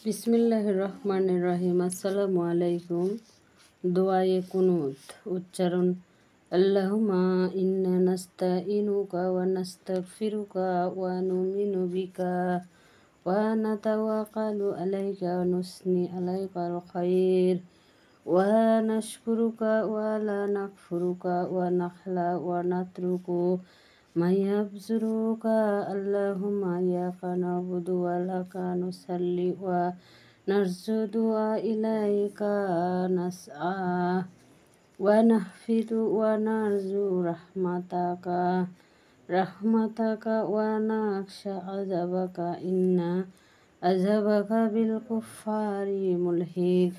বিসমিল্লাহির রহমানির রহিম। আসসালামু আলাইকুম। দোয়ায়ে কুনুত উচ্চারণ। আল্লাহুম্মা ইন্না নাস্তাইনুকা ওয়া নাস্তাগফিরুকা ওয়া নুমিনু বিকা ওয়া নাতাওয়াক্কালু আলাইকা ওয়া নুসনি আলাইকাল খায়র ওয়া নাশকুরুকা ওয়া লা নাকফুরুকা ওয়া নাখলা ওয়া নাতরুকু মাইয়াবজুরুকা। আল্লাহুম্মা ইয়াকা না'বুদু ওয়া লাকা নুসাল্লি ওয়া নারজুদু ওয়া ইলাইকা নাসআ ওয়া নাহফিদু ওয়া নারজু রাহমাতাকা ওয়া নাখশা আযাবাকা ইন্না আযাবাকা বিল কুফফারি মুলহিক।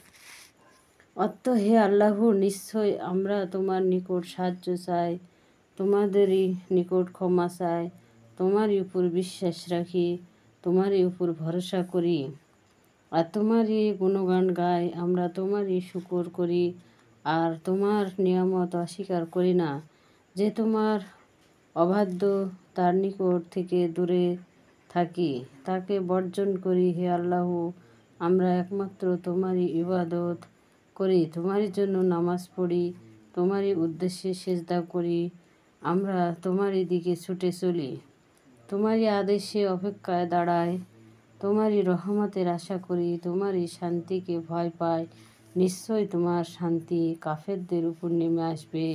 অর্থ: হে আল্লাহ, নিশ্চয় আমরা তোমার নিকট সাহায্য চাই, তোমাদেরই নিকট ক্ষমা চাই, তোমারই উপর বিশ্বাস রাখি, তোমারই উপর ভরসা করি আর তোমারই গুণগান গাই। আমরা তোমারই শুকর করি আর তোমার নিয়ামত অস্বীকার করি না। যে তোমার অবাধ্য তার নিকট থেকে দূরে থাকি, তাকে বর্জন করি। হে আল্লাহ, আমরা একমাত্র তোমারই ইবাদত করি, তোমারই জন্য নামাজ পড়ি, তোমারই উদ্দেশ্যে সেজদা করি। আমরা তোমারই দিকে ছুটে চলি, তোমারই আদেশে অপেক্ষায় দাঁড়াই, তোমারই রহমতের আশা করি, তোমারই শান্তিকে ভয় পাই। নিশ্চয় তোমার শান্তি কাফেরদের উপর নেমে আসবে।